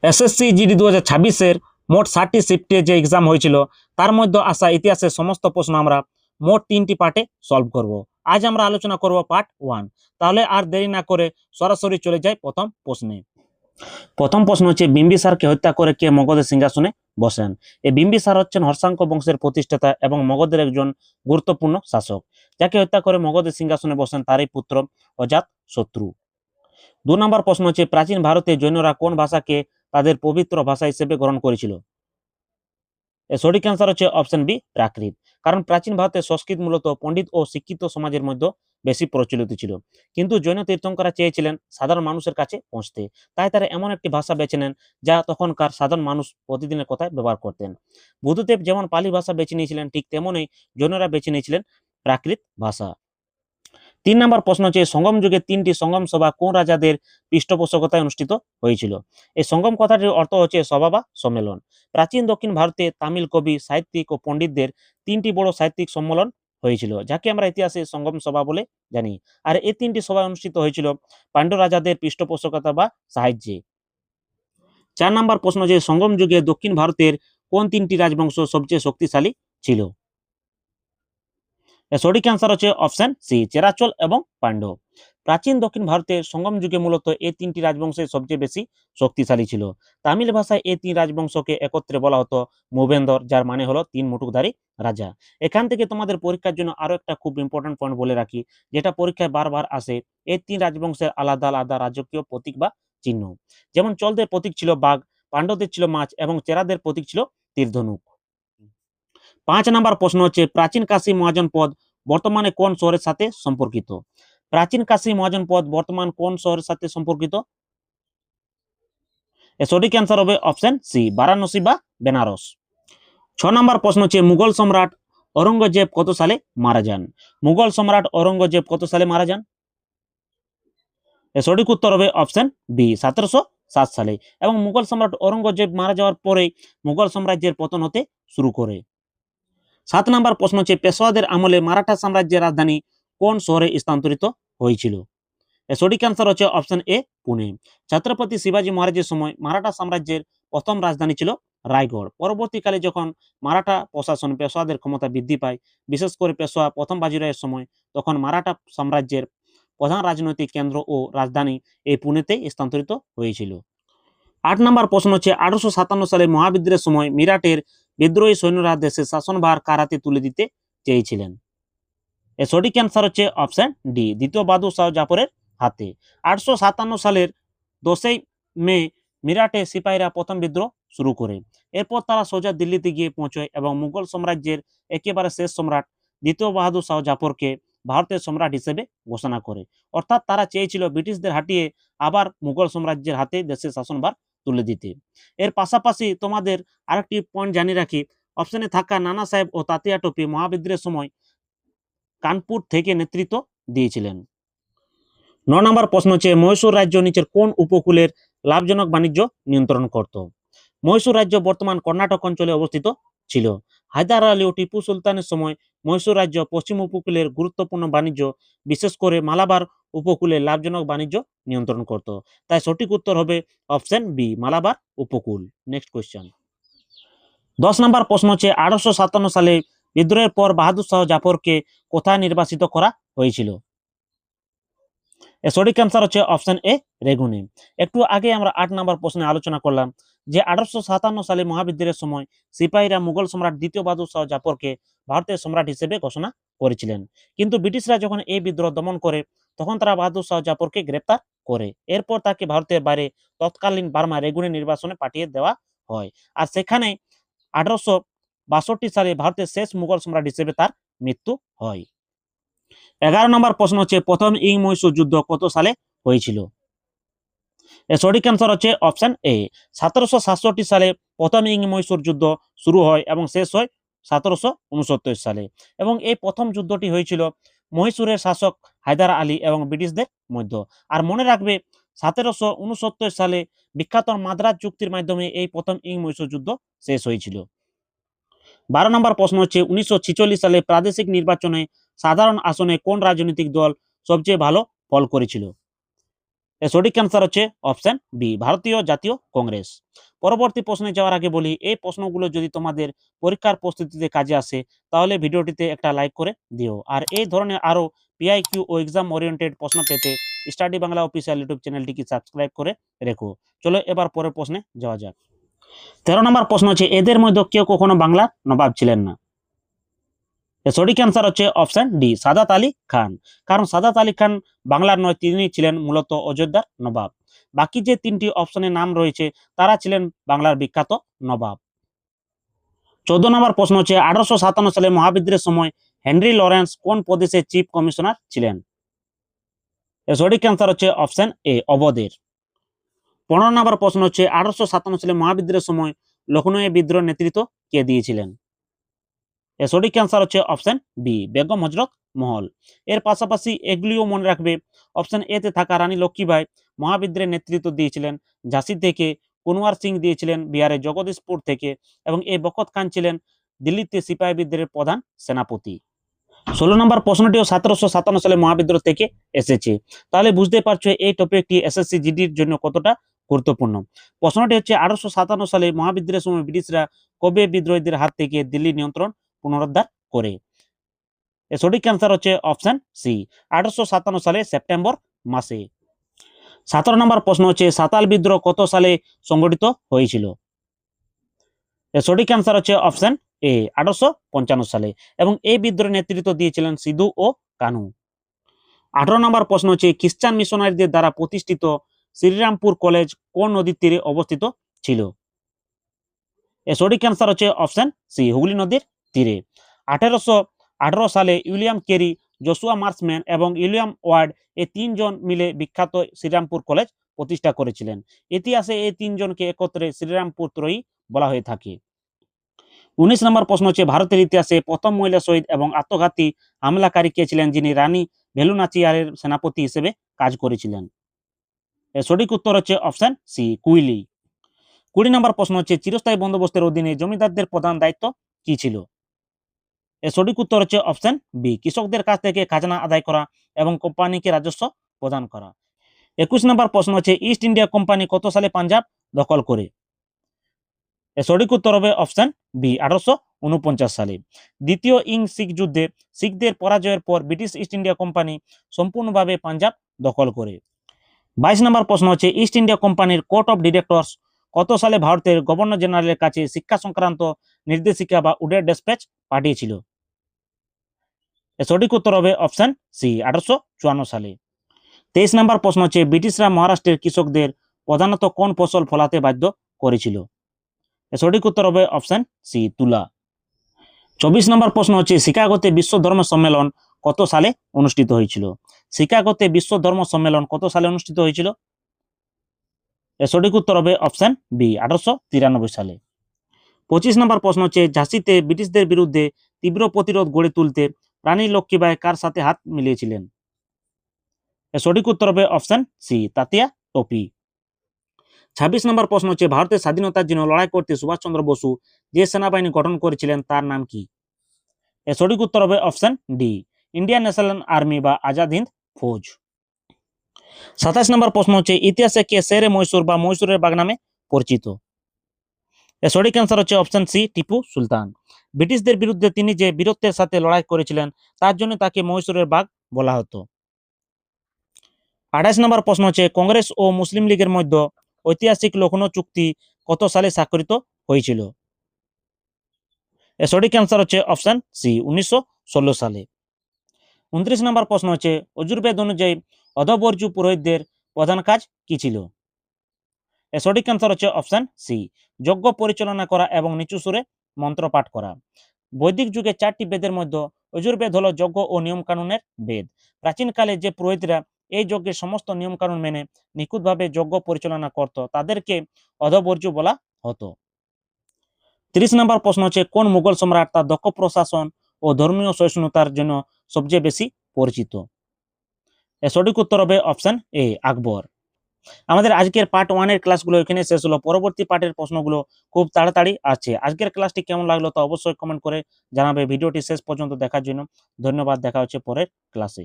SSC GD 2026-এর মোট 60টি শিফটে যে এক্সাম হয়েছিল তার মধ্যে আসা ইতিহাসের সমস্ত প্রশ্ন আমরা মোট 3টি পার্টে সলভ করব। আজ আমরা আলোচনা করব পার্ট 1। তাহলে আর দেরি না করে সরাসরি চলে যাই প্রথম প্রশ্নে। প্রথম প্রশ্ন হচ্ছে, বিম্বিসারকে হত্যা করে কে মগধের সিংহাসনে বসেন? এই বিম্বিসার হচ্ছেন হর্ষাঙ্ক বংশের প্রতিষ্ঠাতা এবং মগধের একজন গুরুত্বপূর্ণ শাসক। যাকে হত্যা করে মগধের সিংহাসনে বসেন তারই পুত্র অজাত শত্রু। 2 নম্বর প্রশ্ন হচ্ছে, প্রাচীন ভারতে জৈনরা কোন ভাষাকে তাদের পবিত্র ভাষা হিসেবে গ্রহণ করেছিল? এর সঠিক অ্যান্সার হচ্ছে অপশন বি, প্রাকৃত। কারণ প্রাচীন ভারতে সংস্কৃত মূলত পণ্ডিত ও শিক্ষিত সমাজের মধ্যে বেশি প্রচলিত ছিল, কিন্তু জৈন তীর্থঙ্কররা চেয়েছিলেন সাধারণ মানুষের কাছে পৌঁছতে, তাই তারা এমন একটি ভাষা বেছে নেন যা তখনকার সাধারণ মানুষ প্রতিদিনের কথায় ব্যবহার করতেন। বুদ্ধদেব যেমন পালি ভাষা বেছে নিয়েছিলেন, ঠিক তেমনই জৈনরা বেছে নিয়েছিলেন প্রাকৃত ভাষা। 3 নম্বর প্রশ্ন হচ্ছে, সঙ্গম যুগে 3টি সঙ্গম সভা কোন রাজাদের পৃষ্ঠপোষকতায় অনুষ্ঠিত হয়েছিল? এই সঙ্গম কথাটির অর্থ হচ্ছে সভা বা সম্মেলন। প্রাচীন দক্ষিণ ভারতে তামিল কবি, সাহিত্যিক ও পণ্ডিতদের 3টি বড় সাহিত্যিক সম্মেলন হয়েছিল, যাকে আমরা ইতিহাসে সঙ্গম সভা বলে জানি। আর এই 3টি সভা অনুষ্ঠিত হয়েছিল পাণ্ড্য রাজাদের পৃষ্ঠপোষকতা বা সাহায্যে। 4 নম্বর প্রশ্ন যে, সঙ্গম যুগে দক্ষিণ ভারতের কোন 3টি রাজবংশ সবচেয়ে শক্তিশালী ছিল? সঠিক অ্যান্সার হচ্ছে অপশন সি, চেরাচল এবং পাণ্ডব। প্রাচীন দক্ষিণ ভারতের সঙ্গম যুগে মূলত এই 3টি রাজবংশে সবচেয়ে বেশি শক্তিশালী ছিল। তামিল ভাষায় এই 3 রাজবংশকে একত্রে বলা হতো মুভেন্দর, যার মানে হলো 3 মুটুকধারী রাজা। এখান থেকে তোমাদের পরীক্ষার জন্য আরো একটা খুব ইম্পর্টেন্ট পয়েন্ট বলে রাখি, যেটা পরীক্ষায় বারবার আসে। এই 3 রাজবংশের আলাদা আলাদা রাজকীয় প্রতীক বা চিহ্ন। যেমন চলদের প্রতীক ছিল বাঘ, পাণ্ডবদের ছিল মাছ এবং চেরাদের প্রতীক ছিল তীরধনুক। 5 নম্বর প্রশ্ন হচ্ছে, প্রাচীন কাশী মহাজন পদ বর্তমানে কোন শহরের সাথে সম্পর্কিত? প্রাচীন কাশী মহাজন পদ বর্তমান কোন শহরের সাথে সম্পর্কিত? এর সঠিক অ্যান্সার হবে অপশন সি, বারাণসী বা বেনারস। 6 নম্বর প্রশ্ন হচ্ছে, মুঘল সম্রাট ঔরঙ্গজেব কত সালে মারা যান? মুঘল সম্রাট ঔরঙ্গজেব কত সালে মারা যান? এর সঠিক উত্তর হবে অপশন বি, 1707 সালে। এবং মুঘল সম্রাট ঔরঙ্গজেব মারা যাওয়ার পরেই মুঘল সাম্রাজ্যের পতন হতে শুরু করে। 7 নম্বর প্রশ্ন হচ্ছে, পেশওয়াদের আমলে মারাঠা সাম্রাজ্যের রাজধানী কোন শহরে স্থানান্তরিত হয়েছিল? এর সঠিক অ্যান্সার হচ্ছে অপশন এ, পুনে। ছত্রপতি শিবাজী মহারাজের সময় মারাঠা সাম্রাজ্যের প্রথম রাজধানী ছিল রায়গড়। পরবর্তীকালে যখন মারাঠা প্রশাসন পেশওয়াদের ক্ষমতা বৃদ্ধি পায়, বিশেষ করে পেশওয়া প্রথম বাজিরাওয়ের সময়, তখন মারাঠা সাম্রাজ্যের প্রধান রাজনৈতিক কেন্দ্র ও রাজধানী এই পুনেতে স্থানান্তরিত হয়েছিল। 8 নম্বর প্রশ্ন হচ্ছে, 1857 সালে মহাবিদ্রোহের সময় মিরাটের বিদ্রোহী সৈন্যরা দেশের শাসনভার কার হাতে তুলে দিতে চেয়েছিলেন? এর সঠিক অ্যান্সার হচ্ছে অপশন ডি, দ্বিতীয় বাহাদুর শাহ জাফরের হাতে। 1857 সালের 10ই মে মিরাটে সিপাহীরা প্রথম বিদ্রোহ শুরু করে। এরপর তারা সোজা দিল্লিতে গিয়ে পৌঁছয় এবং মুঘল সাম্রাজ্যের একেবারে শেষ সম্রাট দ্বিতীয় বাহাদুর শাহ জাফরকে ভারতের সম্রাট হিসেবে ঘোষণা করে। অর্থাৎ তারা চেয়েছিল ব্রিটিশদের হাঁটিয়ে আবার মুঘল সাম্রাজ্যের হাতে দেশের শাসনভার তুলে দিতে। এর পাশাপাশি তোমাদের আরেকটি পয়েন্ট জানিয়ে রাখি, অপশনে থাকা নানা সাহেব ও তাতিয়া টোপি মহাবিদ্রোহের সময় কানপুর থেকে নেতৃত্ব দিয়েছিলেন। 9 নম্বর প্রশ্ন হচ্ছে, মহীশূর রাজ্য নিচের কোন উপকূলের লাভজনক বাণিজ্য নিয়ন্ত্রণ করত? মহীশূর রাজ্য বর্তমান কর্ণাটক অঞ্চলে অবস্থিত ছিল। হায়দার আলী ও টিপু সুলতানের সময় মহীশূর রাজ্য পশ্চিম উপকূলের গুরুত্বপূর্ণ বাণিজ্য, বিশেষ করে মালাবার উপকূলে লাভজনক বাণিজ্য নিয়ন্ত্রণ করত। তাই সঠিক উত্তর হবে অপশন বি, মালাবার উপকূল। Next question. 10 নম্বর প্রশ্ন হচ্ছে, 1857 সালে বিদ্রোহের পর বাহাদুর শাহ জাফরকে কোথায় নির্বাসিত করা হয়েছিল? এর সঠিক অ্যান্সার হচ্ছে অপশন এ, রেগুনে। একটু আগে আমরা 8 নম্বর প্রশ্নে আলোচনা করলাম যে 1857 সালে মহাবিদ্রোহের সময় সিপাহীরা মুঘল সম্রাট দ্বিতীয় বাহাদুর শাহ জাফরকে ভারতের সম্রাট হিসেবে ঘোষণা করেছিলেন। কিন্তু ব্রিটিশরা যখন এই বিদ্রোহ দমন করে, তখন তারা বাহাদুর শাহ জাফরকে গ্রেপ্তার করে। এরপর তাকে ভারতের বাইরে তৎকালীন বার্মা রেগুনে নির্বাসনে পাঠিয়ে দেওয়া হয়। আর সেখানে 1862 সালে ভারতের শেষ মুঘল সম্রাট হিসেবে তার মৃত্যু হয়। 11 নম্বর প্রশ্ন হচ্ছে, প্রথম ইং মহীশূর যুদ্ধ কত সালে হয়েছিল? এর সঠিক অ্যান্সার হচ্ছে অপশন এ, 1767 সালে প্রথম ইং মহীশূর যুদ্ধ শুরু হয় এবং শেষ হয় 1769 সালে। এবং এই প্রথম যুদ্ধটি হয়েছিল মহীশূরের শাসক হায়দার আলী এবং ব্রিটিশদের মধ্যে। আর মনে রাখবে, 1769 সালে বিখ্যাত মাদ্রাজ চুক্তির মাধ্যমে এই প্রথম ইং মহীশূর যুদ্ধ শেষ হয়েছিল। 12 নম্বর প্রশ্ন হচ্ছে, 1946 সালে প্রাদেশিক নির্বাচনে সাধারণ আসনে কোন রাজনৈতিক দল সবচেয়ে ভালো ফল করেছিল? এর সঠিক অ্যান্সার হচ্ছে অপশন বি, ভারতীয় জাতীয় কংগ্রেস। পরবর্তী প্রশ্নে যাওয়ার আগে বলি, এই প্রশ্নগুলো যদি তোমাদের পরীক্ষার প্রস্তুতিতে কাজে আসে তাহলে ভিডিওটিতে একটা লাইক করে দিও। আর এই ধরনের আরো পিআইকিউ ও এক্সাম ওরিয়েন্টেড প্রশ্ন পেতে স্টাডি বাংলা অফিসিয়াল ইউটিউব চ্যানেলটিকে সাবস্ক্রাইব করে রেখো। চলো এবার পরের প্রশ্নে যাওয়া যাক। 13 নম্বর প্রশ্ন হচ্ছে, এদের মধ্যে কেউ কখনো বাংলার নবাব ছিলেন না। এর সঠিক অ্যান্সার হচ্ছে অপশন ডি, সাদাত আলী খান। কারণ সাদাত আলী খান বাংলার নয়, তিনি ছিলেন মূলত অযোধ্যার নবাব। বাকি যে তিনটি অপশনের নাম রয়েছে তারা ছিলেন বাংলার বিখ্যাত নবাব। 14 নম্বর প্রশ্ন হচ্ছে, 1857 সালে মহাবিদ্রোহের সময় হেনরি লরেন্স কোন প্রদেশের চিফ কমিশনার ছিলেন। এর সঠিক অ্যান্সার হচ্ছে অপশন এ, অবধের। 15 নম্বর প্রশ্ন হচ্ছে, 1857 সালে মহাবিদ্রোহের সময় লখনৌ বিদ্রোহ নেতৃত্ব কে দিয়েছিলেন। এর সঠিক অ্যান্সার হচ্ছে অপশন বি, বেগম হজরত মহল। এর পাশাপাশি এগুলিও মনে রাখবে, অপশন এ তে থাকা রানী লক্ষ্মীবাই মহাবিদ্রোহের নেতৃত্ব দিয়েছিলেন ঝাঁসি থেকে, কুনওয়ার সিং দিয়েছিলেন বিহারের জগদীশপুর থেকে, এবং এ বখত খান ছিলেন দিল্লিতে সিপাহী বিদ্রোহের প্রধান সেনাপতি। 16 নম্বর প্রশ্নটিও 1757 সালে মহাবিদ্রোহ থেকে এসেছে। তাহলে বুঝতে পারছো এই টপিকটি এসএসসি জিডির জন্য কতটা গুরুত্বপূর্ণ। প্রশ্নটি হচ্ছে, 1857 সালে মহাবিদ্রোহের সময় ব্রিটিশরা কবে বিদ্রোহীদের হাত থেকে দিল্লি নিয়ন্ত্রণ পুনরুদ্ধার করে। এর সঠিক অ্যান্সার হচ্ছে অপশন সি, 1857 সালে সেপ্টেম্বর মাসে। 17 নম্বর প্রশ্ন হচ্ছে, সাঁওতাল বিদ্রোহ কত সালে সংগঠিত হয়েছিল। এর সঠিক অ্যান্সার হচ্ছে অপশন এ, 1855 সালে, এবং এই বিদ্রোহের নেতৃত্ব দিয়েছিলেন সিধু ও কানু। 18 নম্বর প্রশ্ন হচ্ছে, খ্রিস্টান মিশনারিদের দ্বারা প্রতিষ্ঠিত শ্রীরামপুর কলেজ কোন নদীর তীরে অবস্থিত ছিল। এর সঠিক অ্যান্সার হচ্ছে অপশন সি, হুগলি নদীর তীরে। 1818 সালে উইলিয়াম কেরি, জোশুয়া মার্সম্যান এবং উইলিয়াম ওয়ার্ড এই তিনজন মিলে বিখ্যাত শ্রীরামপুর কলেজ প্রতিষ্ঠা করেছিলেন। ইতিহাসে এই তিনজনকে একত্রে শ্রীরামপুর ত্রয়ী বলা হয়ে থাকে। 19 নম্বর প্রশ্ন হচ্ছে, ভারতের ইতিহাসে প্রথম মহিলা শহীদ এবং আত্মঘাতী হামলাকারী কে ছিলেন যিনি রানী ভেলু নাচিয়ারের সেনাপতি হিসেবে কাজ করেছিলেন। এর সঠিক উত্তর হচ্ছে অপশন সি, কুইলি। 20 নম্বর প্রশ্ন হচ্ছে, চিরস্থায়ী বন্দোবস্তের অধীনে জমিদারদের প্রধান দায়িত্ব কি ছিল। এর সঠিক উত্তর হচ্ছে অপশন বি, কৃষকদের কাছ থেকে খাজনা আদায় করা এবং কোম্পানিকে রাজস্ব প্রদান করা। 21 নম্বর প্রশ্ন হচ্ছে, ইস্ট ইন্ডিয়া কোম্পানি কত সালে পাঞ্জাব দখল করে। এর সঠিক উত্তর হবে অপশন বি, 1849 সালে। দ্বিতীয় শিখ যুদ্ধে শিখদের পরাজয়ের পর ব্রিটিশ ইস্ট ইন্ডিয়া কোম্পানি সম্পূর্ণভাবে পাঞ্জাব দখল করে। 22 নম্বর প্রশ্ন হচ্ছে, ইস্ট ইন্ডিয়া কোম্পানির কোর্ট অফ ডিরেক্টরস কত সালে ভারতের গভর্নর জেনারেলের কাছে শিক্ষা সংক্রান্ত নির্দেশিকা বা উডের ডেসপ্যাচ পাঠিয়েছিল। এর সঠিক উত্তর হবে অপশন সি, 1854 সালে। 23 নম্বর প্রশ্ন হচ্ছে, ব্রিটিশরা মহারাষ্ট্রের কৃষকদের প্রধানত কোন ফসল ফলাতে বাধ্য করেছিল। এর সঠিক উত্তর হবে অপশন সি, তুলা। 24 নম্বর প্রশ্ন হচ্ছে, শিকাগোতে বিশ্ব ধর্ম সম্মেলন কত সালে অনুষ্ঠিত হয়েছিল। শিকাগোতে বিশ্ব ধর্ম সম্মেলন কত সালে অনুষ্ঠিত হয়েছিল। এর সঠিক উত্তর হবে অপশন বি, 1893 সালে। 25 নম্বর প্রশ্ন হচ্ছে, ঝাঁসিতে ব্রিটিশদের বিরুদ্ধে তীব্র প্রতিরোধ গড়ে তুলতে রানী লক্ষ্মীবাই কার সাথে হাত মিলিয়েছিলেন। এর সঠিক উত্তর হবে অপশন সি, তাতিয়া টোপি। 26 নম্বর প্রশ্ন হচ্ছে, ভারতের স্বাধীনতার জন্য লড়াই করতে সুভাষচন্দ্র বসু যে সেনাবাহিনী গঠন করেছিলেন তার নাম কি। এর সঠিক উত্তর হবে option D, Indian national army বা আজাদ হিন্দ ফৌজ। 27 নম্বর প্রশ্ন হচ্ছে, ইতিহাসে কে শেরে মহীশূর বা মহীশূরের বাঘ নামে পরিচিত। এর সঠিক অ্যান্সার হচ্ছে অপশন সি, টিপু সুলতান। ব্রিটিশদের বিরুদ্ধে তিনি যে বীরত্বের সাথে লড়াই করেছিলেন তার জন্য তাকে মহীশূরের বাঘ বলা হতো। 28 নম্বর প্রশ্ন হচ্ছে, কংগ্রেস ও মুসলিম লীগের মধ্যে ঐতিহাসিক লখনৌ চুক্তি কত সালে স্বাক্ষরিত হয়েছিল। এর সঠিক অ্যান্সার হচ্ছে অপশন সি, 1916 সালে। 29 নম্বর প্রশ্ন হচ্ছে, অজুর্বেদ অনুযায়ী অধবর্জু পুরোহিতদের প্রধান কাজ কি ছিল। এর সঠিক অ্যান্সার হচ্ছে অপশন সি, যজ্ঞ পরিচালনা করা এবং নিচু সুরে মন্ত্র পাঠ করা। বৈদিক যুগে 4টি বেদের মধ্যে অজুর্বেদ হলো যজ্ঞ ও নিয়মকানুনের বেদ। প্রাচীনকালে যে পুরোহিতরা এই যজ্ঞের সমস্ত নিয়মকানুন মেনে নিখুঁতভাবে যজ্ঞ পরিচালনা করত তাদেরকে অধবর্জু বলা হতো। 30 নম্বর প্রশ্ন হচ্ছে, কোন মুঘল সম্রাট তার দক্ষ প্রশাসন ও ধর্মীয় সহিষ্ণুতার জন্য সবচেয়ে বেশি পরিচিত। এর সঠিক উত্তর হবে অপশন এ, আকবর। আমাদের আজকের পার্ট 1 এর ক্লাসগুলো এখানে শেষ হলো। পরবর্তী পার্টের প্রশ্নগুলো খুব তাড়াতাড়ি আসছে। আজকের ক্লাসটি কেমন লাগলো তা অবশ্যই কমেন্ট করে জানাবে। ভিডিওটি শেষ পর্যন্ত দেখার জন্য ধন্যবাদ। দেখা হচ্ছে পরের ক্লাসে।